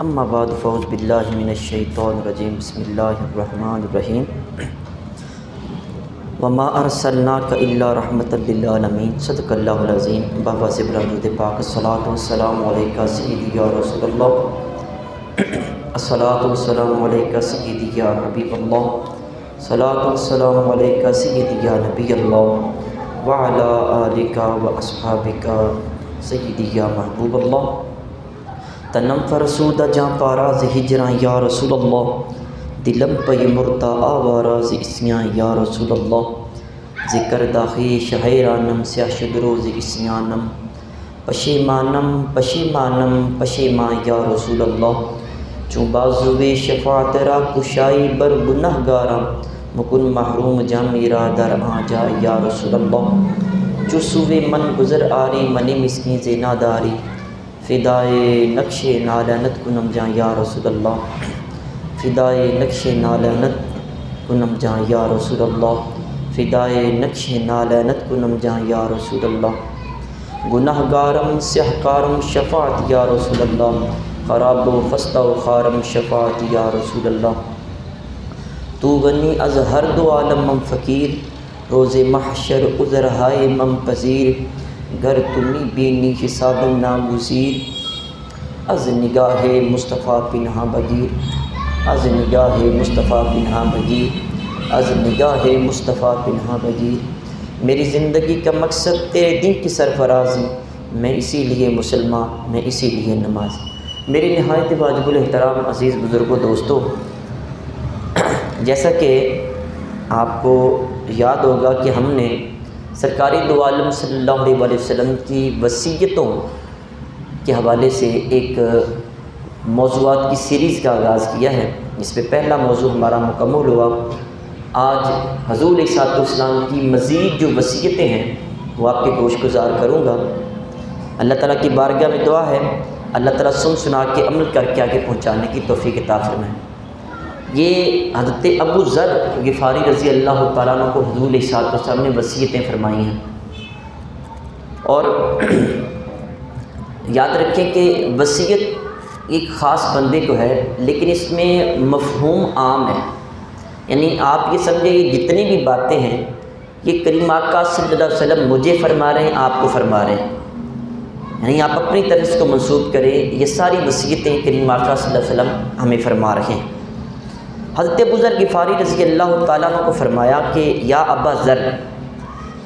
اما بعد فاعوذ باللہ من الشیطان الرجیم بسم اللہ الرحمن الرحیم وما ارسلناک الا رحمۃ للعالمین صدق اللہ العظیم بابا سے برآمد پاک الصلاۃ والسلام علیکہ سیدی یا رسول اللہ الصلاۃ والسلام علیکہ سیدی یا حبیب اللہ الصلاۃ والسلام علیکہ سیدی یا نبی اللہ وعلی آلکہ و اصحابکہ سیدی یا محبوب اللہ تنم فرسودہ جاں پاراز ہجراں یا رسول اللہ دلم پی مرتا آواراز اسیاں یا رسول اللہ ذکر داخی شہیرانم سیاہ شدروز اسیانم پشیمانم پشیمانم پشیمان یا رسول اللہ چون بازوِ شفاعت را کشائی بر گناہ گارا مکن محروم جا میرا در آ جا یا رسول اللہ جو سوے من گزر آری منی مسکین زینا داری فدائے نقش نالانت کنم جاں یا رسول اللہ فدائے نقش نالانت کنم جاں یا رسول اللہ فدائے نقش نالانت کنم جاں یا رسول اللہ گناہ گارم سیاہ کارم شفاعت یا رسول اللہ خراب و فستہ و خارم شفاعت یا رسول اللہ تو غنی از ہر دو عالم من فقیر روز محشر عذرہائے من پذیر گر تمی بینی حساب ناگزیر از نگاہ مصطفیٰ پنہا بگیر از نگاہ مصطفیٰ پنہا بگیر از نگاہ مصطفیٰ پنہا بگیر میری زندگی کا مقصد تیرے دین کی سرفرازی میں اسی لیے مسلمان میں اسی لیے نمازی میری نہایت واجب الاحترام عزیز بزرگوں دوستوں جیسا کہ آپ کو یاد ہوگا کہ ہم نے سرکاری دو عالم صلی اللہ علیہ وسلم کی وصیتوں کے حوالے سے ایک موضوعات کی سیریز کا آغاز کیا ہے جس پہ پہلا موضوع ہمارا مکمل ہوا آج حضور علیہ السلام کی مزید جو وصیتیں ہیں وہ آپ کے گوش گزار کروں گا اللہ تعالیٰ کی بارگاہ میں دعا ہے اللہ تعالیٰ سن سنا کے عمل کر کے آگے پہنچانے کی توفیق عطا فرمائے یہ حضرت ابو ذر غفاری رضی اللہ تعالیٰ عنہ کو حضور علیہ السلام نے وصیتیں فرمائی ہیں اور یاد رکھیں کہ وصیت ایک خاص بندے کو ہے لیکن اس میں مفہوم عام ہے یعنی آپ یہ سمجھیں کہ جتنی بھی باتیں ہیں یہ کریم آقا صلی اللہ علیہ وسلم مجھے فرما رہے ہیں آپ کو فرما رہے ہیں یعنی آپ اپنی طرف اس کو منسوب کریں یہ ساری وصیتیں کریم آقا صلی اللہ علیہ وسلم ہمیں فرما رہے ہیں حضرت ابو ذر غفاری رضی اللہ تعالیٰ عنہ کو فرمایا کہ یا ابا ذر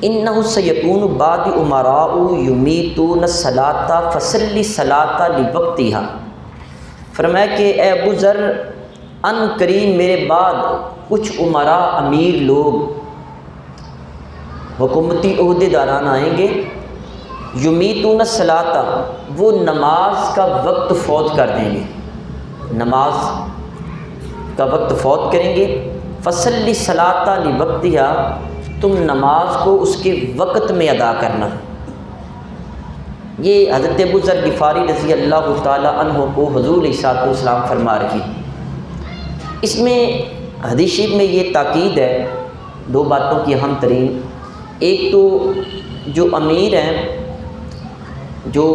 انہ سیکون بعد امراء یمیتون الصلاۃ فصلی الصلاۃ لوقتها فرمایا کہ اے ابو ذر ان قریب میرے بعد کچھ امراء امیر لوگ حکومتی عہدے داران آئیں گے یمیتون الصلاۃ وہ نماز کا وقت فوت کر دیں گے نماز کا وقت فوت کریں گے فصلی الصلاۃ لوقتها تم نماز کو اس کے وقت میں ادا کرنا یہ حضرت ابو ذر غفاری رضی اللہ تعالی عنہ کو حضور علیہ السلام فرما رہی اس میں حدیث شریف میں یہ تاکید ہے دو باتوں کی اہم ترین ایک تو جو امیر ہیں جو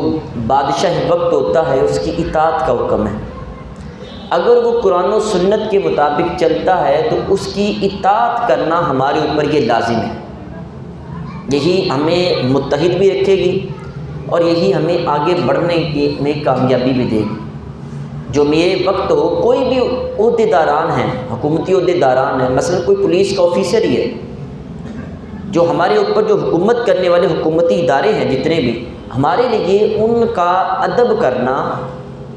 بادشاہ وقت ہوتا ہے اس کی اطاعت کا حکم ہے اگر وہ قرآن و سنت کے مطابق چلتا ہے تو اس کی اطاعت کرنا ہمارے اوپر یہ لازم ہے یہی ہمیں متحد بھی رکھے گی اور یہی ہمیں آگے بڑھنے میں کامیابی بھی دے گی جو میرے وقت ہو کوئی بھی عہدے داران ہیں حکومتی عہدے داران ہیں مثلا کوئی پولیس کا آفیسر ہی ہے جو ہمارے اوپر جو حکومت کرنے والے حکومتی ادارے ہیں جتنے بھی ہمارے لیے ان کا ادب کرنا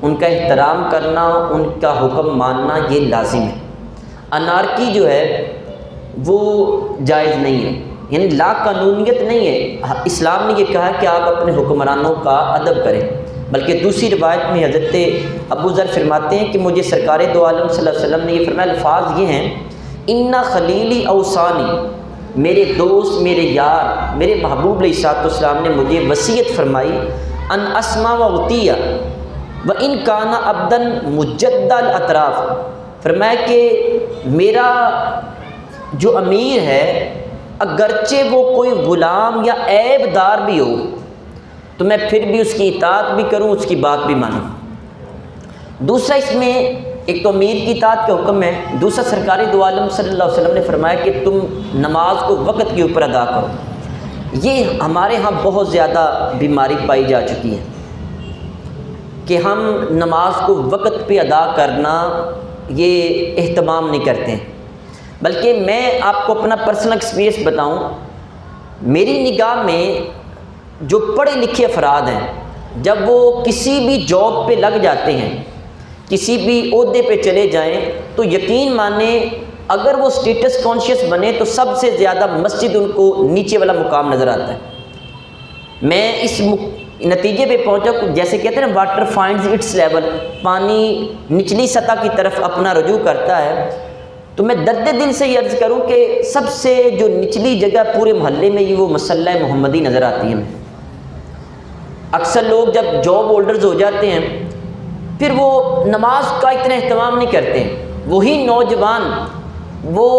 ان کا احترام کرنا ان کا حکم ماننا یہ لازم ہے انارکی جو ہے وہ جائز نہیں ہے یعنی لا قانونیت نہیں ہے اسلام نے یہ کہا کہ آپ اپنے حکمرانوں کا ادب کریں بلکہ دوسری روایت میں حضرت ابو ذر فرماتے ہیں کہ مجھے سرکار دو عالم صلی اللہ علیہ وسلم نے یہ فرمایا الفاظ یہ ہیں انا خلیلی اوصانی میرے دوست میرے یار میرے محبوب علیہ السلام نے مجھے وصیت فرمائی ان اسمع و اطیع وَإِن كَانَ عَبْدًا مُجَدَّ الْأَطْرَافِ فرمایا کہ میرا جو امیر ہے اگرچہ وہ کوئی غلام یا عیب دار بھی ہو تو میں پھر بھی اس کی اطاعت بھی کروں اس کی بات بھی مانوں دوسرا اس میں ایک تو امیر کی اطاعت کا حکم ہے، دوسرا سرکار دو عالم صلی اللہ علیہ وسلم نے فرمایا کہ تم نماز کو وقت کے اوپر ادا کرو۔ یہ ہمارے ہاں بہت زیادہ بیماری پائی جا چکی ہے کہ ہم نماز کو وقت پہ ادا کرنا یہ اہتمام نہیں کرتے ہیں، بلکہ میں آپ کو اپنا پرسنل ایکسپیرینس بتاؤں، میری نگاہ میں جو پڑھے لکھے افراد ہیں جب وہ کسی بھی جاب پہ لگ جاتے ہیں، کسی بھی عہدے پہ چلے جائیں، تو یقین مانیں اگر وہ اسٹیٹس کانشیس بنے تو سب سے زیادہ مسجد ان کو نیچے والا مقام نظر آتا ہے۔ میں اس نتیجے پہ پہنچا، جیسے کہتے ہیں نا واٹر فائنڈز اٹس لیول، پانی نچلی سطح کی طرف اپنا رجوع کرتا ہے، تو میں درد دل سے یہ عرض کروں کہ سب سے جو نچلی جگہ پورے محلے میں یہ وہ مصلی محمدی نظر آتی ہے۔ اکثر لوگ جب جاب ہولڈرز ہو جاتے ہیں پھر وہ نماز کا اتنا اہتمام نہیں کرتے، وہی نوجوان وہ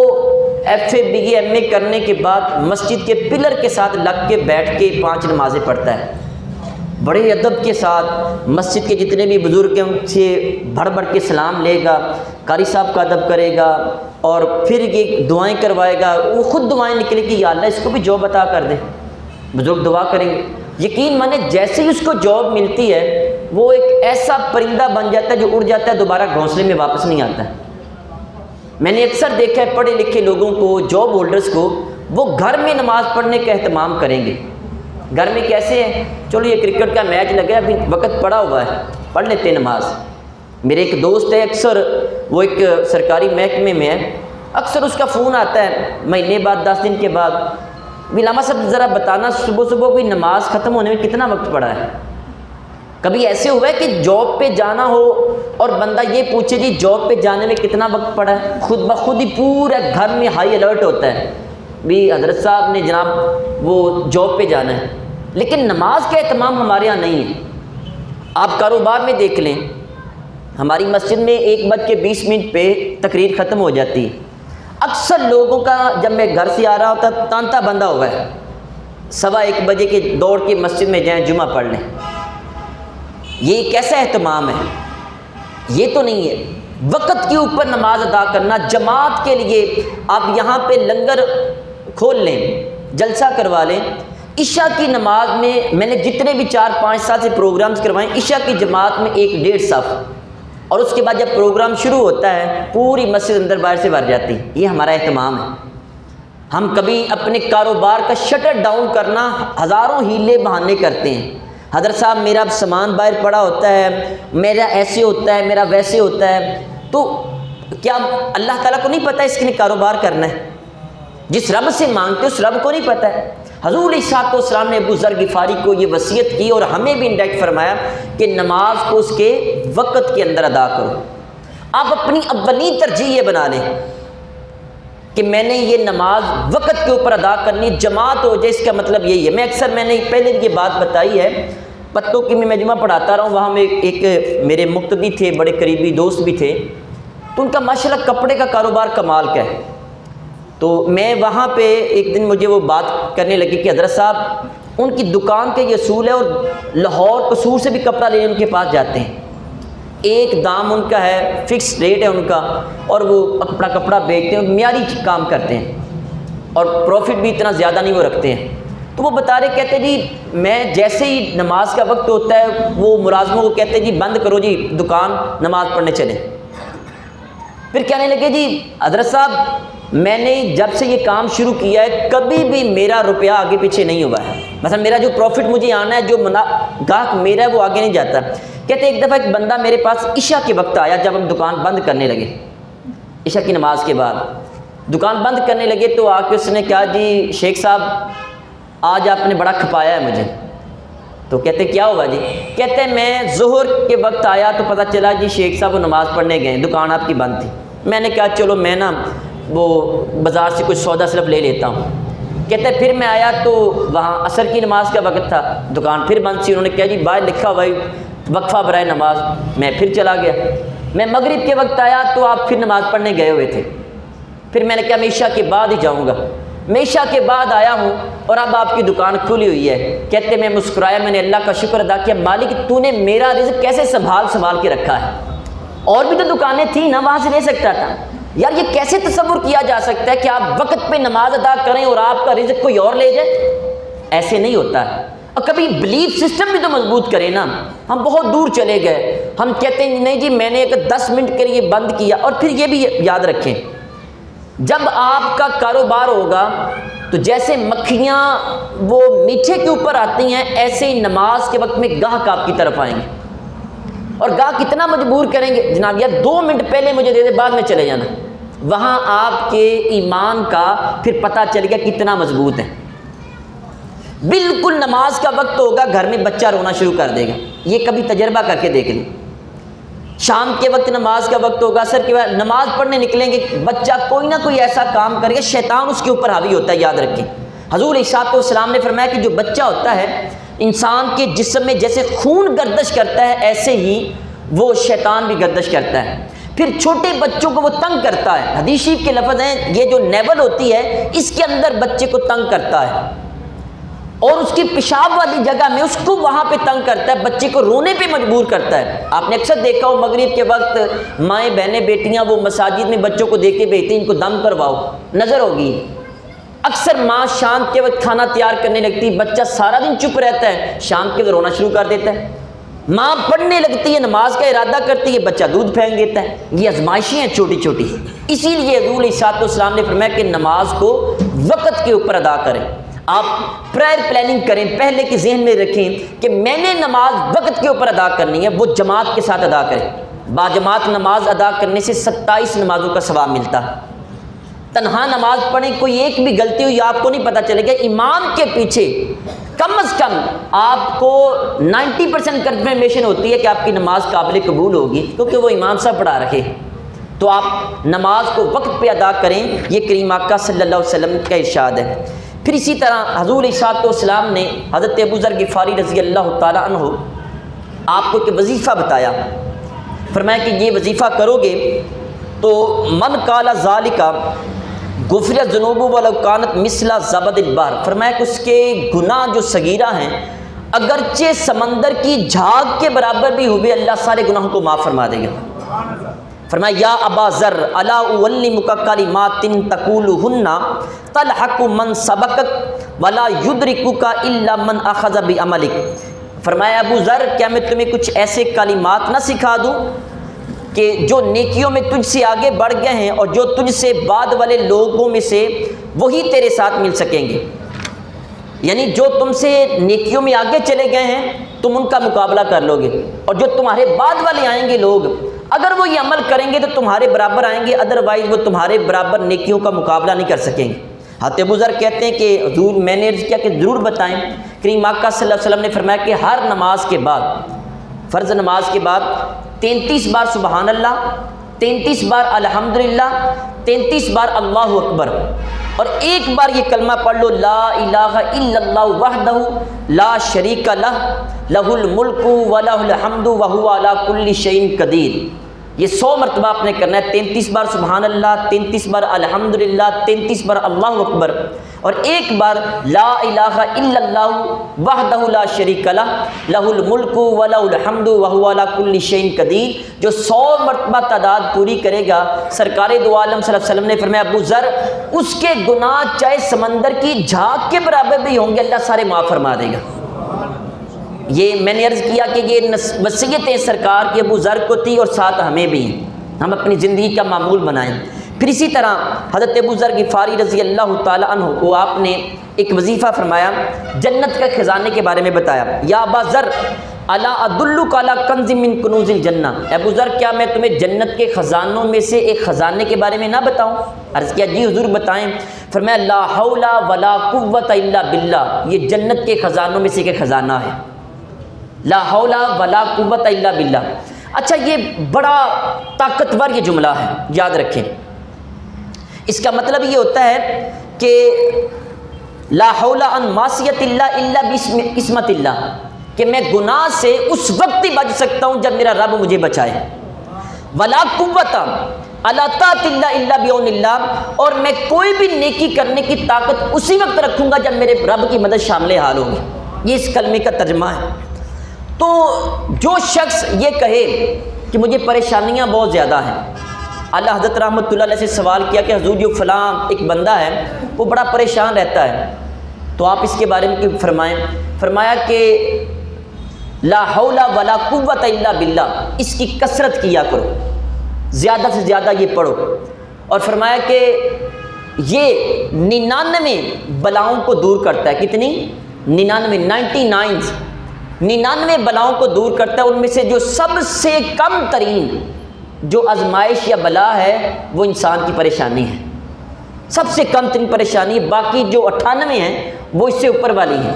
F A B A M A کرنے کے بعد مسجد کے پلر کے ساتھ لگ کے بیٹھ کے 5 نمازیں پڑھتا ہے، بڑے ادب کے ساتھ مسجد کے جتنے بھی بزرگ ہیں ان سے بڑھ بڑھ کے سلام لے گا، قاری صاحب کا ادب کرے گا اور پھر یہ دعائیں کروائے گا، وہ خود دعائیں نکلے کہ یا اللہ اس کو بھی جاب عطا کر دے، بزرگ دعا کریں گے۔ یقین مانے جیسے ہی اس کو جاب ملتی ہے وہ ایک ایسا پرندہ بن جاتا ہے جو اڑ جاتا ہے، دوبارہ گھونسلے میں واپس نہیں آتا ہے۔ میں نے اکثر دیکھا ہے پڑھے لکھے لوگوں کو، جاب ہولڈرز کو، وہ گھر میں نماز پڑھنے کا اہتمام کریں گے۔ گھر میں کیسے ہے، چلو یہ کرکٹ کا میچ لگا ابھی وقت پڑا ہوا ہے، پڑھ لیتے ہیں نماز۔ میرے ایک دوست ہے، اکثر وہ ایک سرکاری محکمے میں ہے، اکثر اس کا فون آتا ہے مہینے بعد 10 دن کے بعد، علامہ صاحب ذرا بتانا صبح صبح کوئی نماز ختم ہونے میں کتنا وقت پڑا ہے۔ کبھی ایسے ہوا ہے کہ جاب پہ جانا ہو اور بندہ یہ پوچھے جی جاب پہ جانے میں کتنا وقت پڑا ہے، خود بخود ہی پورا گھر میں ہائی الرٹ ہوتا ہے بھی حضرت صاحب نے جناب وہ جاب پہ جانا ہے، لیکن نماز کا اہتمام ہمارے یہاں نہیں ہے۔ آپ کاروبار میں دیکھ لیں، ہماری مسجد میں 1:20 پہ تقریر ختم ہو جاتی ہے، اکثر لوگوں کا جب میں گھر سے آ رہا ہوتا تانتا بندہ ہوا ہے 1:15 بجے کے دوڑ کے مسجد میں جائیں جمعہ پڑھ لیں۔ یہ کیسا اہتمام ہے؟ یہ تو نہیں ہے۔ وقت کے اوپر نماز ادا کرنا، جماعت کے لیے آپ یہاں پہ لنگر کھول لیں، جلسہ کروا لیں۔ عشاء کی نماز میں نے جتنے بھی 4-5 سال سے پروگرامز کروائے، عشاء کی جماعت میں 1-1.5 صف، اور اس کے بعد جب پروگرام شروع ہوتا ہے پوری مسجد اندر باہر سے بھر جاتی ہے۔ یہ ہمارا اہتمام ہے۔ ہم کبھی اپنے کاروبار کا شٹر ڈاؤن کرنا ہزاروں ہیلے بہانے کرتے ہیں، حضرت صاحب میرا سامان باہر پڑا ہوتا ہے، میرا ایسے ہوتا ہے، میرا ویسے ہوتا ہے، تو کیا اللہ تعالیٰ کو نہیں پتہ اس کے لیے کاروبار کرنا ہے؟ جس رب سے مانگتے اس رب کو نہیں پتہ ہے؟ حضور علیہ السلام نے ابو ذر غفاری کو یہ وصیت کی اور ہمیں بھی انڈائریکٹ فرمایا کہ نماز کو اس کے وقت کے اندر ادا کرو۔ آپ اپنی اولین ترجیح یہ بنا لیں کہ میں نے یہ نماز وقت کے اوپر ادا کرنی، جماعت ہو جائے، اس کا مطلب یہی ہے۔ میں نے پہلے بھی یہ بات بتائی ہے، پتوں کی میں جمعہ پڑھاتا رہا ہوں، وہاں میں ایک میرے مقتدی تھے، بڑے قریبی دوست بھی تھے، تو ان کا ماشاءاللہ کپڑے کا کاروبار کمال کا ہے۔ تو میں وہاں پہ ایک دن مجھے وہ بات کرنے لگی کہ حضرت صاحب ان کی دکان کے یہ اصول ہے، اور لاہور قصور سے بھی کپڑا لینے ان کے پاس جاتے ہیں، ایک دام ان کا ہے، فکس ریٹ ہے ان کا، اور وہ اپنا کپڑا بیچتے ہیں، معیاری کام کرتے ہیں اور پروفٹ بھی اتنا زیادہ نہیں وہ رکھتے ہیں۔ تو وہ بتا رہے، کہتے جی میں جیسے ہی نماز کا وقت ہوتا ہے وہ ملازموں کو کہتے جی بند کرو جی دکان، نماز پڑھنے چلیں۔ پھر کہنے لگے جی حضرت صاحب میں نے جب سے یہ کام شروع کیا ہے کبھی بھی میرا روپیہ آگے پیچھے نہیں ہوا ہے، مثلا میرا جو پروفٹ مجھے آنا ہے، جو گاہک میرا ہے وہ آگے نہیں جاتا۔ کہتے ایک دفعہ ایک بندہ میرے پاس عشاء کے وقت آیا، جب ہم دکان بند کرنے لگے، عشاء کی نماز کے بعد دکان بند کرنے لگے، تو آ کے اس نے کہا جی شیخ صاحب آج آپ نے بڑا کھپایا ہے مجھے۔ تو کہتے کیا ہوا جی؟ کہتے میں ظہر کے وقت آیا تو پتہ چلا جی شیخ صاحب وہ نماز پڑھنے گئے، دکان آپ کی بند تھی۔ میں نے کہا چلو میں نا وہ بازار سے کچھ سودا صرف لے لیتا ہوں۔ کہتے پھر میں آیا تو وہاں عصر کی نماز کا وقت تھا، دکان پھر بند تھی۔ انہوں نے کہا جی باہر لکھا ہوا وقفہ برائے نماز، میں پھر چلا گیا۔ میں مغرب کے وقت آیا تو آپ پھر نماز پڑھنے گئے ہوئے تھے۔ پھر میں نے کہا میں عشاء کے بعد ہی جاؤں گا، میں عشاء کے بعد آیا ہوں اور اب آپ کی دکان کھلی ہوئی ہے۔ کہتے میں مسکرایا، میں نے اللہ کا شکر ادا کیا، مالک تو نے میرا رزق کیسے سنبھال کے رکھا ہے۔ اور بھی تو دکانیں تھیں نا، وہاں سے لے سکتا تھا۔ یار یہ کیسے تصور کیا جا سکتا ہے کہ آپ وقت پہ نماز ادا کریں اور آپ کا رزق کوئی اور لے جائے؟ ایسے نہیں ہوتا ہے۔ اور کبھی بلیف سسٹم بھی تو مضبوط کریں نا۔ ہم بہت دور چلے گئے، ہم کہتے ہیں نہیں جی میں نے ایک 10 منٹ کے لیے بند کیا۔ اور پھر یہ بھی یاد رکھیں، جب آپ کا کاروبار ہوگا تو جیسے مکھیاں وہ میٹھے کے اوپر آتی ہیں، ایسے ہی نماز کے وقت میں گاہک آپ کی طرف آئیں گے، اور گاہک کتنا مجبور کریں گے، جناب یار 2 منٹ پہلے مجھے دے دے، بعد میں چلے جانا۔ وہاں آپ کے ایمان کا پھر پتہ چل گیا کتنا مضبوط ہے۔ بالکل نماز کا وقت ہوگا، گھر میں بچہ رونا شروع کر دے گا۔ یہ کبھی تجربہ کر کے دیکھ لیں۔ شام کے وقت نماز کا وقت ہوگا، عصر کے بعد نماز پڑھنے نکلیں گے، بچہ کوئی نہ کوئی ایسا کام کرے گا، شیطان اس کے اوپر حاوی ہوتا ہے، یاد رکھیں۔ حضور علیہ السلام نے فرمایا کہ جو بچہ ہوتا ہے انسان کے جسم میں جیسے خون گردش کرتا ہے، ایسے ہی وہ شیطان بھی گردش کرتا ہے۔ پھر چھوٹے بچوں کو وہ تنگ کرتا ہے، حدیث شریف کے لفظ ہیں، یہ جو نیول ہوتی ہے اس کے اندر بچے کو تنگ کرتا ہے، اور اس کی پیشاب والی جگہ میں اس کو وہاں پہ تنگ کرتا ہے، بچے کو رونے پہ مجبور کرتا ہے۔ آپ نے اکثر دیکھا ہو مغرب کے وقت مائیں بہنیں بیٹیاں وہ مساجد میں بچوں کو دے کے بھیجتی ہیں، ان کو دم کرواؤ، نظر ہوگی۔ اکثر ماں شام کے وقت کھانا تیار کرنے لگتی، بچہ سارا دن چپ رہتا ہے، شام کے وقت رونا شروع کر دیتا ہے۔ ماں پڑھنے لگتی ہے، نماز کا ارادہ کرتی ہے، بچہ دودھ پھینک دیتا ہے۔ یہ آزمائشیں ہیں چھوٹی چھوٹی، اسی لیے حضور علیہ السلام نے فرمایا کہ نماز کو وقت کے اوپر ادا کریں۔ آپ پرائر پلاننگ کریں، پہلے کے ذہن میں رکھیں کہ میں نے نماز وقت کے اوپر ادا کرنی ہے، وہ جماعت کے ساتھ ادا کریں۔ باجماعت نماز ادا کرنے سے 27 نمازوں کا ثواب ملتا ہے۔ تنہا نماز پڑھیں، کوئی ایک بھی غلطی ہوئی آپ کو نہیں پتہ چلے گا، امام کے پیچھے کم از کم آپ کو 90% کنفرمیشن ہوتی ہے کہ آپ کی نماز قابل قبول ہوگی، کیونکہ وہ امام صاحب پڑھا رکھے۔ تو آپ نماز کو وقت پہ ادا کریں، یہ کریم آقا صلی اللہ علیہ وسلم کا ارشاد ہے۔ پھر اسی طرح حضور علیہ السلام نے حضرت ابو ذر غفاری رضی اللہ تعالیٰ عنہ آپ کو ایک وظیفہ بتایا، فرمایا کہ یہ وظیفہ کرو گے تو من قال ذالک غفر ذنوب ولو کانت مثل زبد البحر، فرمایا کہ اس کے گناہ جو صغیرہ ہیں اگرچہ سمندر کی جھاگ کے برابر بھی ہوئے، اللہ سارے گناہوں کو معاف فرما دے گا۔ فرمایا یا ابا ذر الا اعلمک کلمات تقولهن تلحق من سبقک ولا یدرکک الا من اخذ بعملک، فرمایا ابو ذر کیا میں تمہیں کچھ ایسے کلمات نہ سکھا دوں کہ جو نیکیوں میں تجھ سے آگے بڑھ گئے ہیں اور جو تجھ سے بعد والے لوگوں میں سے وہی تیرے ساتھ مل سکیں گے، یعنی جو تم سے نیکیوں میں آگے چلے گئے ہیں تم ان کا مقابلہ کر لو گے، اور جو تمہارے بعد والے آئیں گے لوگ اگر وہ یہ عمل کریں گے تو تمہارے برابر آئیں گے، ادروائز وہ تمہارے برابر نیکیوں کا مقابلہ نہیں کر سکیں گے۔ حضرت ابو ذر کہتے ہیں کہ حضور میں نے عرض کیا کہ ضرور بتائیں۔ کریم آقا صلی اللہ علیہ وسلم نے فرمایا کہ ہر نماز کے بعد، فرض نماز کے بعد 33 بار سبحان اللہ، 33 بار الحمدللہ، 33 بار اللہ اکبر، اور ایک بار یہ کلمہ پڑھ لو لا الہ الا اللہ وحدہ لا شریک لہ لہ الملک ولہ الحمد وہو علی کل شیء قدیر۔ یہ 100 مرتبہ آپ نے کرنا ہے، 33 بار سبحان اللہ، 33 بار الحمدللہ، 33 بار اللہ اکبر، اور ایک بار لا الہ الا اللہ وحدہ لا شریک لہ لہ الملک ولہ الحمد وہو علی کل شیء قدیر۔ جو 100 مرتبہ تعداد پوری کرے گا، سرکار دو عالم صلی اللہ علیہ وسلم نے فرمایا ابو ذر اس کے گناہ چاہے سمندر کی جھاگ کے برابر بھی ہوں گے، اللہ سارے معاف فرما دے گا۔ یہ میں نے عرض کیا کہ یہ وصیتیں سرکار کی ابو ذر کو تھی اور ساتھ ہمیں بھی ہیں، ہم اپنی زندگی کا معمول بنائیں۔ پھر اسی طرح حضرت ابو ذر غفاری رضی اللہ تعالی عنہ کو آپ نے ایک وظیفہ فرمایا، جنت کے خزانے کے بارے میں بتایا۔ یا ابا ذر الا ادلک علی کنز من کنوز الجنہ، ابو ذر کیا میں تمہیں جنت کے خزانوں میں سے ایک خزانے کے بارے میں نہ بتاؤں؟ عرض کیا جی حضور بتائیں۔ فرمایا لا حول ولا قوت الا باللہ، یہ جنت کے خزانوں میں سے ایک خزانہ ہے، لا حول ولا قوت الا باللہ۔ اچھا یہ بڑا طاقتور یہ جملہ ہے، یاد رکھیں۔ اس کا مطلب یہ ہوتا ہے کہ لا حول عن معصیت اللہ الا باسمت اللہ، کہ میں گناہ سے اس وقت ہی بچ سکتا ہوں جب میرا رب مجھے بچائے، ولا قوت علی طاعت اللہ الا بعون اللہ، اور میں کوئی بھی نیکی کرنے کی طاقت اسی وقت رکھوں گا جب میرے رب کی مدد شامل حال ہوگی۔ یہ اس کلمے کا ترجمہ ہے۔ تو جو شخص یہ کہے کہ مجھے پریشانیاں بہت زیادہ ہیں. اعلیٰ حضرت رحمۃ اللہ علیہ سے سوال کیا کہ حضور جو فلاں ایک بندہ ہے وہ بڑا پریشان رہتا ہے تو آپ اس کے بارے میں کیوں فرمائیں. فرمایا کہ لا حول ولا قوت الا باللہ، اس کی کثرت کیا کرو، زیادہ سے زیادہ یہ پڑھو. اور فرمایا کہ یہ 99 بلاؤں کو دور کرتا ہے. کتنی؟ 99 بلاؤں کو دور کرتا ہے. ان میں سے جو سب سے کم ترین جو آزمائش یا بلا ہے وہ انسان کی پریشانی ہے، سب سے کم ترین پریشانی. باقی جو 98 ہیں وہ اس سے اوپر والی ہیں.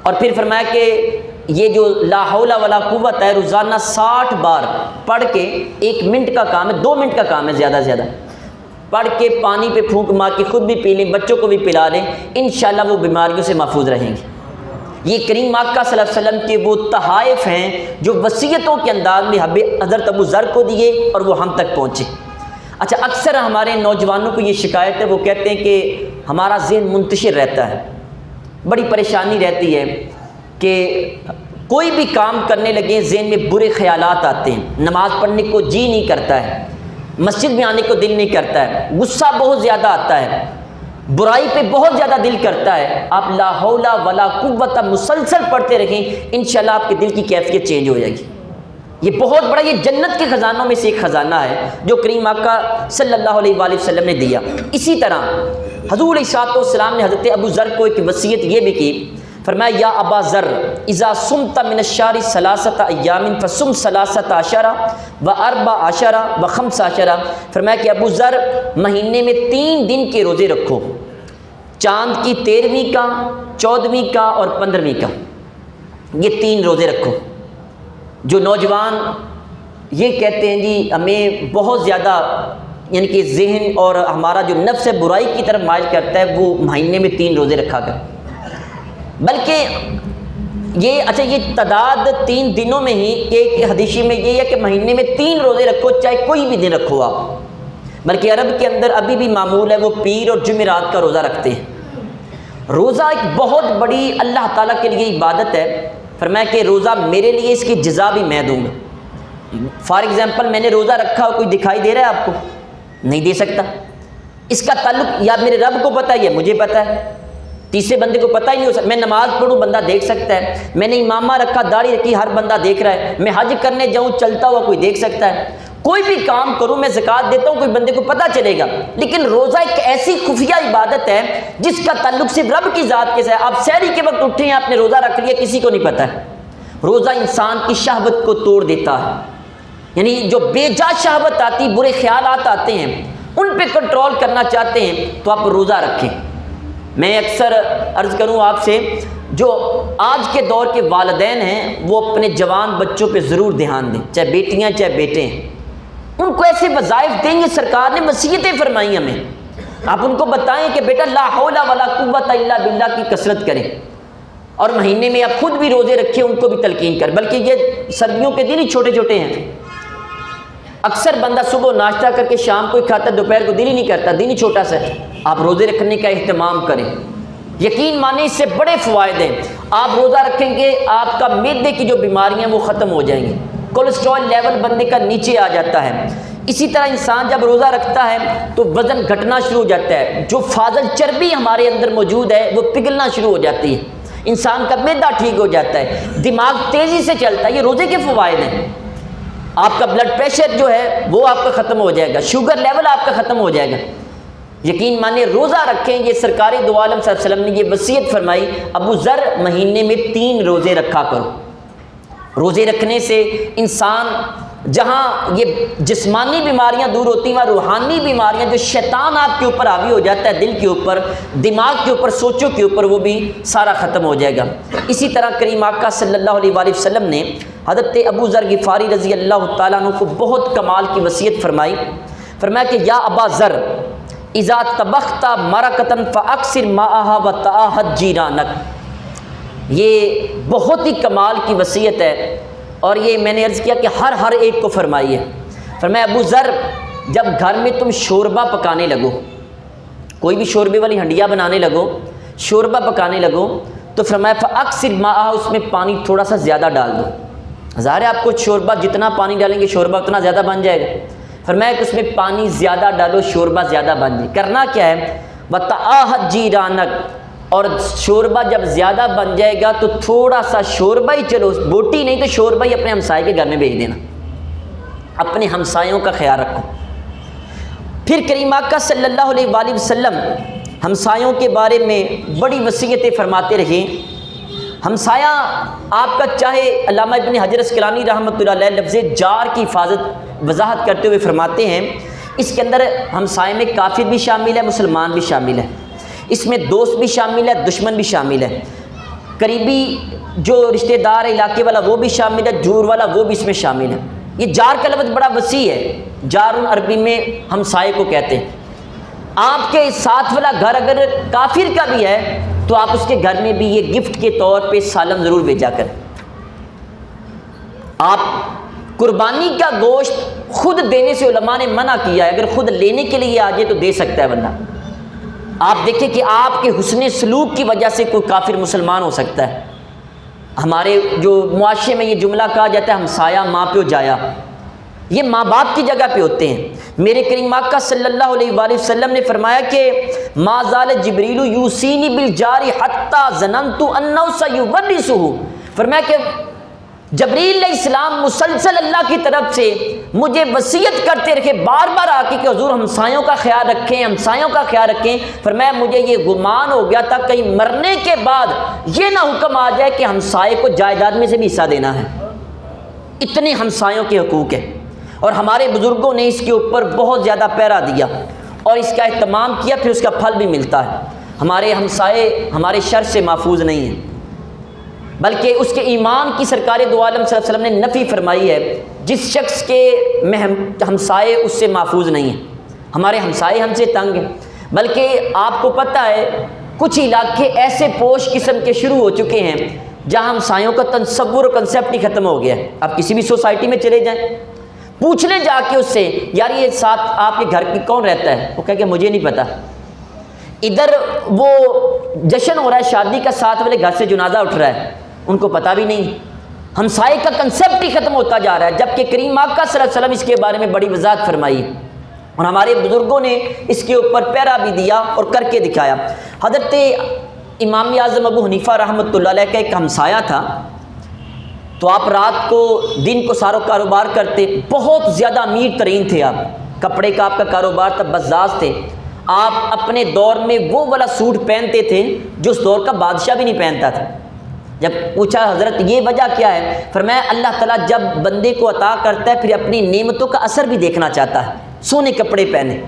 اور پھر فرمایا کہ یہ جو لا حول ولا قوت ہے روزانہ 60 بار پڑھ کے، 1 منٹ کا کام ہے، 2 منٹ کا کام ہے زیادہ سے زیادہ، پڑھ کے پانی پہ پھونک مار کے خود بھی پی لیں، بچوں کو بھی پلا لیں، انشاءاللہ وہ بیماریوں سے محفوظ رہیں گے. یہ کریم آقا صلی اللہ علیہ وسلم کے وہ تحائف ہیں جو وصیتوں کے انداز میں حضرت ابو ذر کو دیے اور وہ ہم تک پہنچے. اچھا، اکثر ہمارے نوجوانوں کو یہ شکایت ہے، وہ کہتے ہیں کہ ہمارا ذہن منتشر رہتا ہے، بڑی پریشانی رہتی ہے کہ کوئی بھی کام کرنے لگے ذہن میں برے خیالات آتے ہیں، نماز پڑھنے کو جی نہیں کرتا ہے، مسجد میں آنے کو دل نہیں کرتا ہے، غصہ بہت زیادہ آتا ہے، برائی پہ بہت زیادہ دل کرتا ہے. آپ لا حول ولا قوت مسلسل پڑھتے رہیں، انشاءاللہ آپ کے دل کی کیفیت چینج ہو جائے گی. یہ بہت بڑا، یہ جنت کے خزانوں میں سے ایک خزانہ ہے جو کریم آقا صلی اللہ علیہ وآلہ وسلم نے دیا. اسی طرح حضور علیہ السلام نے حضرت ابو ذر کو ایک وصیت یہ بھی کی. فرمایا یا ابا ذر اذا صمت من الشهر 3 ایام فصم 13 و14 و15. فرمایا کہ ابو ذر مہینے میں 3 دن کے روزے رکھو، چاند کی 13ویں کا، 14ویں کا اور 15ویں کا، یہ 3 روزے رکھو. جو نوجوان یہ کہتے ہیں جی ہمیں بہت زیادہ یعنی کہ ذہن اور ہمارا جو نفس برائی کی طرف مائل کرتا ہے، وہ مہینے میں 3 روزے رکھا کر. بلکہ یہ اچھا یہ تعداد 3 دنوں میں ہی، ایک حدیث میں یہ ہے کہ مہینے میں 3 روزے رکھو، چاہے کوئی بھی دن رکھو آپ. بلکہ عرب کے اندر ابھی بھی معمول ہے، وہ پیر اور جمعرات کا روزہ رکھتے ہیں. روزہ ایک بہت بڑی اللہ تعالیٰ کے لیے عبادت ہے. فرمایا کہ روزہ میرے لیے، اس کی جزا بھی میں دوں گا. فار ایگزامپل میں نے روزہ رکھا، کوئی دکھائی دے رہا ہے آپ کو؟ نہیں دے سکتا. اس کا تعلق یا میرے رب کو پتہ ہے یا مجھے پتہ ہے، تیسرے بندے کو پتہ ہی نہیں ہو سکتا. میں نماز پڑھوں بندہ دیکھ سکتا ہے، میں نے امامہ رکھا، داڑھی رکھی، ہر بندہ دیکھ رہا ہے. میں حج کرنے جاؤں چلتا ہوا کوئی دیکھ سکتا ہے. کوئی بھی کام کروں، میں زکوٰۃ دیتا ہوں، کوئی بندے کو پتہ چلے گا. لیکن روزہ ایک ایسی خفیہ عبادت ہے جس کا تعلق صرف رب کی ذات کے ساتھ. آپ سحری کے وقت اٹھے ہیں، آپ نے روزہ رکھ لیا، کسی کو نہیں پتہ ہے. روزہ انسان کی شہوت کو توڑ دیتا ہے، یعنی جو بے جا شہوت آتی، برے خیالات آتے ہیں، ان پہ کنٹرول کرنا چاہتے ہیں تو آپ روزہ رکھیں. میں اکثر عرض کروں آپ سے، جو آج کے دور کے والدین ہیں وہ اپنے جوان بچوں پہ ضرور دھیان دیں، چاہے بیٹیاں چاہے بیٹے ہیں. ان کو ایسے وظائف دیں گے، سرکار نے وصیتیں فرمائی ہمیں. آپ ان کو بتائیں کہ بیٹا لا حول ولا قوت الا باللہ کی کثرت کریں، اور مہینے میں آپ خود بھی روزے رکھیں، ان کو بھی تلقین کر. بلکہ یہ سردیوں کے دن ہی چھوٹے چھوٹے ہیں. اکثر بندہ صبح ناشتہ کر کے شام کو ہی کھاتا ہے، دوپہر کو دل ہی نہیں کرتا، دن ہی چھوٹا سا ہے. آپ روزے رکھنے کا اہتمام کریں، یقین مانیں اس سے بڑے فوائد ہیں. آپ روزہ رکھیں گے، آپ کا معدے کی جو بیماریاں ہیں وہ ختم ہو جائیں گی. کولیسٹرول لیول بندے کا نیچے آ جاتا ہے. اسی طرح انسان جب روزہ رکھتا ہے تو وزن گھٹنا شروع ہو جاتا ہے، جو فاضل چربی ہمارے اندر موجود ہے وہ پگھلنا شروع ہو جاتی ہے، انسان کا معدہ ٹھیک ہو جاتا ہے، دماغ تیزی سے چلتا ہے. یہ روزے کے فوائد ہیں. آپ کا بلڈ پریشر جو ہے وہ آپ کا ختم ہو جائے گا، شوگر لیول آپ کا ختم ہو جائے گا. یقین مانیں روزہ رکھیں. یہ سرکار دو عالم صلی اللہ علیہ وسلم نے یہ وصیت فرمائی. ابو ذر مہینے میں 3 روزے رکھا کرو. روزے رکھنے سے انسان جہاں یہ جسمانی بیماریاں دور ہوتی ہیں، وہاں روحانی بیماریاں جو شیطان آپ کے اوپر حاوی ہو جاتا ہے، دل کے اوپر، دماغ کے اوپر، سوچوں کے اوپر، وہ بھی سارا ختم ہو جائے گا. اسی طرح کریم آقا صلی اللہ علیہ وآلہ وسلم نے حضرت ابو ذر غفاری رضی اللہ تعالیٰ عنہ کو بہت کمال کی وصیت فرمائی. فرمایا کہ یا ابا ذر اذا طبخت مرقۃ فاکثر ماءھا وتعاہد جیرانک. یہ بہت ہی کمال کی وصیت ہے، اور یہ میں نے عرض کیا کہ ہر ایک کو فرمائی ہے. فرمایا ابو ذر جب گھر میں تم شوربہ پکانے لگو، کوئی بھی شوربے والی ہنڈیا بنانے لگو، شوربہ پکانے لگو، تو فرمایا فاکثر ماءھا، اس میں پانی تھوڑا سا زیادہ ڈال دو. ظاہر ہے آپ کو شوربہ جتنا پانی ڈالیں گے شوربہ اتنا زیادہ بن جائے گا، فرمایا کہ اس میں پانی زیادہ ڈالو شوربہ زیادہ بن جائے۔ کرنا کیا ہے، وَتَآهَتْ جِيرَانَكَ، اور شوربہ جب زیادہ بن جائے گا تو تھوڑا سا شوربہ ہی، چلو بوٹی نہیں تو شوربہ ہی اپنے ہمسائے کے گھر میں بھیج دینا، اپنے ہمسایوں کا خیال رکھو۔ پھر کریم آقا صلی اللہ علیہ وآلہ وسلم ہمسایوں کے بارے میں بڑی وصیتیں فرماتے رہے۔ ہمسایہ آپ کا، چاہے علامہ ابن حجر اسقلانی رحمۃ اللہ علیہ لفظ جار کی حفاظت وضاحت کرتے ہوئے فرماتے ہیں، اس کے اندر ہمسائے میں کافر بھی شامل ہے، مسلمان بھی شامل ہے، اس میں دوست بھی شامل ہے، دشمن بھی شامل ہے، قریبی جو رشتہ دار علاقے والا وہ بھی شامل ہے، دور والا وہ بھی اس میں شامل ہے۔ یہ جار کا لفظ بڑا وسیع ہے، جارن عربی میں ہمسائے کو کہتے ہیں۔ آپ کے ساتھ والا گھر اگر کافر کا بھی ہے تو آپ اس کے گھر میں بھی یہ گفٹ کے طور پہ سالم ضرور بھیجا کریں۔ آپ قربانی کا گوشت خود دینے سے علماء نے منع کیا ہے، اگر خود لینے کے لیے آ جائے تو دے سکتا ہے بندہ۔ آپ دیکھیں کہ آپ کے حسن سلوک کی وجہ سے کوئی کافر مسلمان ہو سکتا ہے۔ ہمارے جو معاشرے میں یہ جملہ کہا جاتا ہے ہمسایہ ماں پیو جایا، یہ ماں باپ کی جگہ پہ ہوتے ہیں۔ میرے کریم آقا صلی اللہ علیہ وآلہ وسلم نے فرمایا کہ ما زال جبریل یوصینی بالجار حتی ظننت انہ سیورثہ، فرمایا کہ جبریل علیہ السلام مسلسل اللہ کی طرف سے مجھے وصیت کرتے رہے بار بار آ کے کہ حضور ہمسایوں کا خیال رکھیں، ہمسایوں کا خیال رکھیں۔ فرمایا مجھے یہ گمان ہو گیا تھا کہیں مرنے کے بعد یہ نہ حکم آ جائے کہ ہمسائے کو جائیداد میں سے بھی حصہ دینا ہے۔ اتنے ہمسایوں کے حقوق ہیں، اور ہمارے بزرگوں نے اس کے اوپر بہت زیادہ پیرا دیا اور اس کا اہتمام کیا، پھر اس کا پھل بھی ملتا ہے۔ ہمارے ہمسائے ہمارے شر سے محفوظ نہیں ہیں، بلکہ اس کے ایمان کی سرکار دو عالم صلی اللہ علیہ وسلم نے نفی فرمائی ہے، جس شخص کے ہمسائے اس سے محفوظ نہیں ہیں۔ ہمارے ہمسائے ہم سے تنگ ہیں، بلکہ آپ کو پتہ ہے کچھ علاقے ایسے پوش قسم کے شروع ہو چکے ہیں جہاں ہمسایوں کا تصور و کنسیپٹ ہی ختم ہو گیا ہے۔ آپ کسی بھی سوسائٹی میں چلے جائیں، پوچھ لیں جا کے اس سے، یار یہ ساتھ آپ کے گھر کی کون رہتا ہے؟ وہ کہے کہ مجھے نہیں پتا۔ ادھر وہ جشن ہو رہا ہے شادی کا، ساتھ والے گھر سے جنازہ اٹھ رہا ہے، ان کو پتہ بھی نہیں۔ ہمسائے کا کنسیپٹ ہی ختم ہوتا جا رہا ہے، جبکہ کریم آقا صلی اللہ علیہ وسلم اس کے بارے میں بڑی وضاحت فرمائی اور ہمارے بزرگوں نے اس کے اوپر پیرا بھی دیا اور کر کے دکھایا۔ حضرت امام اعظم ابو حنیفہ رحمۃ اللہ علیہ کا ایک ہمسایہ تھا، تو آپ رات کو دن کو سارا کاروبار کرتے، بہت زیادہ امیر ترین تھے آپ، کپڑے کا آپ کا کاروبار تھا، بزاز تھے۔ آپ اپنے دور میں وہ والا سوٹ پہنتے تھے جو اس دور کا بادشاہ بھی نہیں پہنتا تھا۔ جب پوچھا حضرت یہ وجہ کیا ہے، فرمایا اللہ تعالیٰ جب بندے کو عطا کرتا ہے پھر اپنی نعمتوں کا اثر بھی دیکھنا چاہتا ہے، سونے کپڑے پہنے۔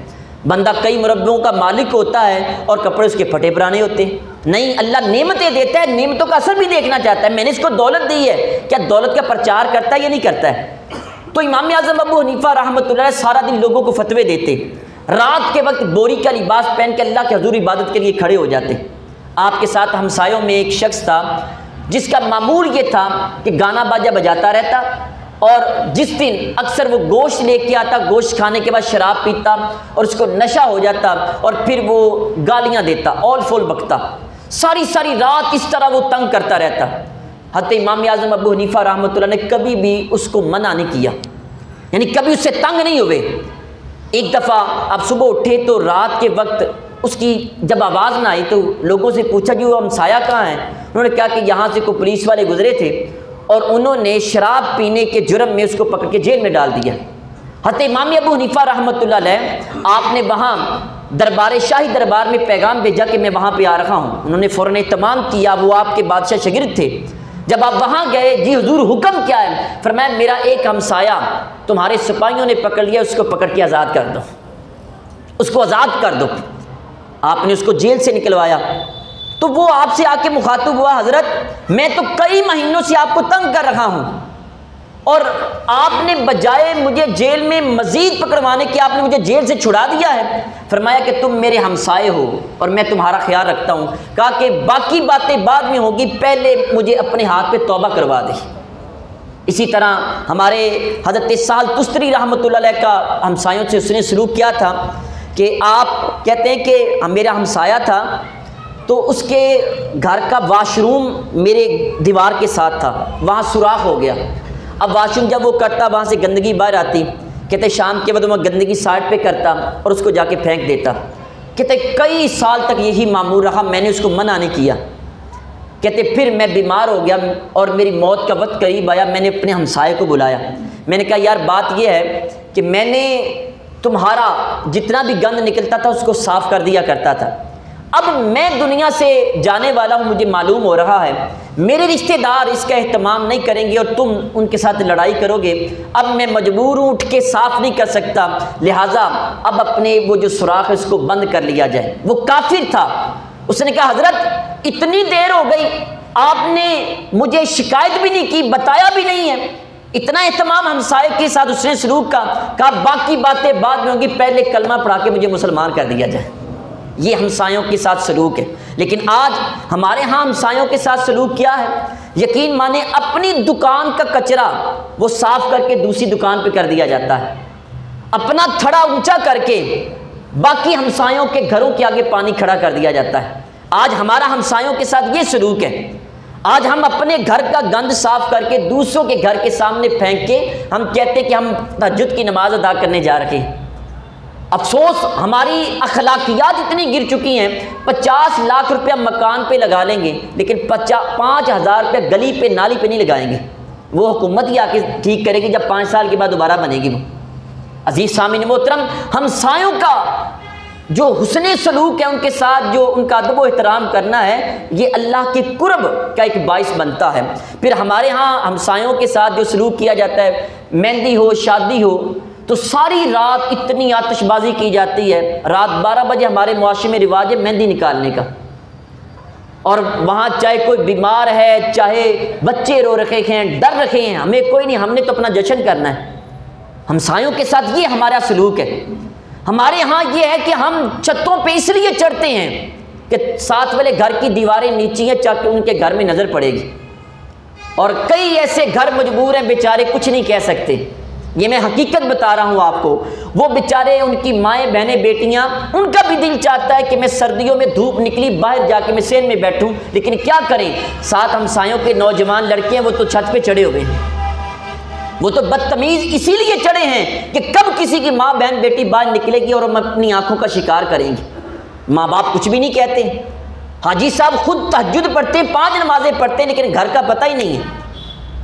بندہ کئی مربوں کا مالک ہوتا ہے اور کپڑے اس کے پھٹے پرانے ہوتے ہیں، نہیں اللہ نعمتیں دیتا ہے، نعمتوں کا اثر بھی دیکھنا چاہتا ہے، میں نے اس کو دولت دی ہے، کیا دولت کا پرچار کرتا ہے یا نہیں کرتا ہے؟ تو امام اعظم ابو حنیفہ رحمۃ اللہ علیہ سارا دن لوگوں کو فتوے دیتے، رات کے وقت بوری کا لباس پہن کے اللہ کے حضور عبادت کے لیے کھڑے ہو جاتے۔ آپ کے ساتھ ہمسایوں میں ایک شخص تھا جس کا معمول یہ تھا کہ گانا باجا بجاتا رہتا، اور جس دن اکثر وہ گوشت لے کے آتا، گوشت کھانے کے بعد شراب پیتا اور اس کو نشہ ہو جاتا، اور پھر وہ گالیاں دیتا، اول فول بکتا، ساری رات اس طرح وہ تنگ کرتا رہتا۔ حضرت امام اعظم ابو حنیفہ رحمۃ اللہ نے کبھی بھی اس کو منع نہیں کیا، یعنی کبھی اس سے تنگ نہیں ہوئے۔ ایک دفعہ آپ صبح اٹھے تو رات کے وقت اس کی جب آواز نہ آئی تو لوگوں سے پوچھا کہ وہ ہمسایہ کہاں ہیں؟ انہوں نے کہا کہ یہاں سے کوئی پولیس والے گزرے تھے اور انہوں نے شراب پینے کے جرم میں اس کو پکڑ کے جیل میں ڈال دیا۔ حضرت امام ابو حنیفہ رحمۃ اللہ علیہ آپ نے وہاں شاہی دربار میں پیغام بھیجا کہ میں وہاں پہ آ رہا ہوں، انہوں نے فوراً اہتمام کیا، وہ آپ کے بادشاہ شاگرد تھے۔ جب آپ وہاں گئے، جی حضور حکم کیا ہے؟ فرمایا میرا ایک ہمسایہ تمہارے سپاہیوں نے پکڑ لیا، اس کو پکڑ کے آزاد کر دو، اس کو آزاد کر دو۔ آپ نے اس کو جیل سے نکلوایا تو وہ آپ سے آ کے مخاطب ہوا، حضرت میں تو کئی مہینوں سے آپ کو تنگ کر رہا ہوں اور آپ نے بجائے مجھے جیل میں مزید پکڑوانے کے آپ نے مجھے جیل سے چھڑا دیا ہے۔ فرمایا کہ تم میرے ہمسائے ہو اور میں تمہارا خیال رکھتا ہوں، کہا کہ باقی باتیں بعد میں ہوگی، پہلے مجھے اپنے ہاتھ پہ توبہ کروا دے۔ اسی طرح ہمارے حضرت سہل تستری رحمۃ اللہ علیہ کا ہمسایوں سے اس نے سلوک کیا تھا کہ آپ کہتے ہیں کہ میرا ہمسایہ تھا تو اس کے گھر کا واش روم میرے دیوار کے ساتھ تھا، وہاں سوراخ ہو گیا، اب واش روم جب وہ کرتا وہاں سے گندگی باہر آتی، کہتے شام کے وقت وہ گندگی سائڈ پہ کرتا اور اس کو جا کے پھینک دیتا۔ کہتے کئی سال تک یہی معمول رہا، میں نے اس کو منع نہیں کیا۔ کہتے پھر میں بیمار ہو گیا اور میری موت کا وقت قریب آیا، میں نے اپنے ہمسائے کو بلایا، میں نے کہا یار بات یہ ہے کہ میں نے تمہارا جتنا بھی گند نکلتا تھا اس کو صاف کر دیا کرتا تھا، اب میں دنیا سے جانے والا ہوں، مجھے معلوم ہو رہا ہے میرے رشتہ دار اس کا اہتمام نہیں کریں گے اور تم ان کے ساتھ لڑائی کرو گے، اب میں مجبور ہوں اٹھ کے صاف نہیں کر سکتا، لہٰذا اب اپنے وہ جو سوراخ اس کو بند کر لیا جائے۔ وہ کافر تھا، اس نے کہا حضرت اتنی دیر ہو گئی آپ نے مجھے شکایت بھی نہیں کی، بتایا بھی نہیں ہے، اتنا اہتمام ہمسائے کے ساتھ اس نے سلوک کا، کہا باقی باتیں بعد میں ہوں گی، پہلے کلمہ پڑھا کے مجھے مسلمان کر دیا جائے۔ یہ ہمسایوں کے ساتھ سلوک ہے۔ لیکن آج ہمارے ہاں ہمسایوں کے ساتھ سلوک کیا ہے؟ یقین مانے اپنی دکان کا کچرا وہ صاف کر کے دوسری دکان پہ کر دیا جاتا ہے، اپنا تھڑا اونچا کر کے باقی ہمسایوں کے گھروں کے آگے پانی کھڑا کر دیا جاتا ہے۔ آج ہمارا ہمسایوں کے ساتھ یہ سلوک ہے۔ آج ہم اپنے گھر کا گند صاف کر کے دوسروں کے گھر کے سامنے پھینک کے ہم کہتے کہ ہم تہجد کی نماز ادا کرنے جا رہے ہیں۔ افسوس ہماری اخلاقیات اتنی گر چکی ہیں، 50 لاکھ روپیہ مکان پہ لگا لیں گے لیکن 5,000 روپیہ گلی پہ نالی پہ نہیں لگائیں گے، وہ حکومت ہی آ کے ٹھیک کرے گی جب 5 سال کے بعد دوبارہ بنے گی وہ۔ عزیز سامعین محترم، ہمسایوں کا جو حسن سلوک ہے، ان کے ساتھ جو ان کا ادب و احترام کرنا ہے، یہ اللہ کے قرب کا ایک باعث بنتا ہے۔ پھر ہمارے ہاں ہمسایوں کے ساتھ جو سلوک کیا جاتا ہے، مہندی ہو شادی ہو تو ساری رات اتنی آتش بازی کی جاتی ہے، رات 12 بجے ہمارے معاشرے میں رواج ہے مہندی نکالنے کا، اور وہاں چاہے کوئی بیمار ہے، چاہے بچے رو رکھے ہیں، ڈر رکھے ہیں، ہمیں کوئی نہیں، ہم نے تو اپنا جشن کرنا ہے۔ ہمسایوں کے ساتھ یہ ہمارا سلوک ہے۔ ہمارے ہاں یہ ہے کہ ہم چھتوں پہ اس لیے چڑھتے ہیں کہ ساتھ والے گھر کی دیواریں نیچی ہیں تاکہ ان کے گھر میں نظر پڑے گی، اور کئی ایسے گھر مجبور ہیں بیچارے کچھ نہیں کہہ سکتے۔ یہ میں حقیقت بتا رہا ہوں آپ کو، وہ بیچارے ان کی مائیں بہنیں بیٹیاں، ان کا بھی دل چاہتا ہے کہ میں سردیوں میں دھوپ نکلی باہر جا کے میں سین میں بیٹھوں، لیکن کیا کریں، ساتھ ہمسایوں کے نوجوان لڑکے ہیں وہ تو چھت پہ چڑھے ہوئے ہیں، وہ تو بدتمیز اسی لیے چڑھے ہیں کہ کب کسی کی ماں بہن بیٹی باہر نکلے گی اور ہم اپنی آنکھوں کا شکار کریں گے۔ ماں باپ کچھ بھی نہیں کہتے، حاجی صاحب خود تہجد پڑھتے ہیں، 5 نمازیں پڑھتے ہیں، لیکن گھر کا پتہ ہی نہیں ہے۔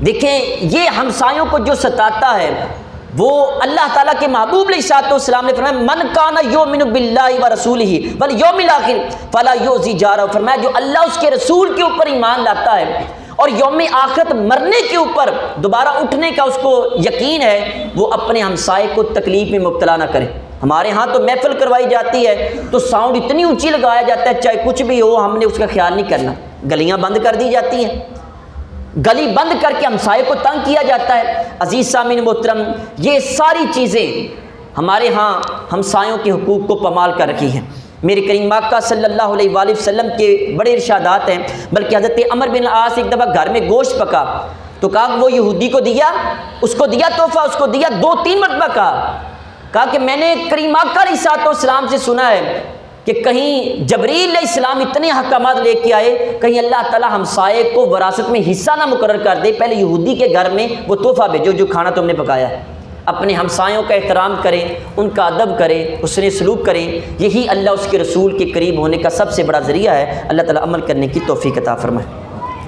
دیکھیں یہ ہمسایوں کو جو ستاتا ہے، وہ اللہ تعالیٰ کے محبوب علیہ السلام نے فرمایا من کان یؤمن باللہ ورسولہ والیوم الاخر فلا یؤذی جارہ، فرمایا جو اللہ اس کے رسول کے اوپر ایمان لاتا ہے اور یوم آخرت مرنے کے اوپر دوبارہ اٹھنے کا اس کو یقین ہے، وہ اپنے ہمسائے کو تکلیف میں مبتلا نہ کرے۔ ہمارے ہاں تو محفل کروائی جاتی ہے تو ساؤنڈ اتنی اونچی لگایا جاتا ہے، چاہے کچھ بھی ہو ہم نے اس کا خیال نہیں کرنا، گلیاں بند کر دی جاتی ہیں، گلی بند کر کے ہمسائے کو تنگ کیا جاتا ہے۔ عزیز سامعین محترم، یہ ساری چیزیں ہمارے ہاں ہمسایوں کے حقوق کو پامال کر رکھی ہیں۔ میرے کریم آقا صلی اللہ علیہ وآلہ وسلم کے بڑے ارشادات ہیں، بلکہ حضرت عمر بن العاص ایک دفعہ گھر میں گوشت پکا تو کہا وہ یہودی کو دیا، اس کو دیا تحفہ، اس کو دیا، 2-3 مرتبہ کہا کہ میں نے کریم آقا علیہ السلام سے سنا ہے کہ کہیں جبریل علیہ السلام اتنے احکامات لے کے آئے، کہیں اللہ تعالیٰ ہمسائے کو وراثت میں حصہ نہ مقرر کر دے، پہلے یہودی کے گھر میں وہ تحفہ بھیجو جو کھانا تم نے پکایا ہے۔ اپنے ہمسایوں کا احترام کریں، ان کا ادب کریں، حسن سلوک کریں، یہی اللہ اس کے رسول کے قریب ہونے کا سب سے بڑا ذریعہ ہے۔ اللہ تعالیٰ عمل کرنے کی توفیق عطا فرمائے۔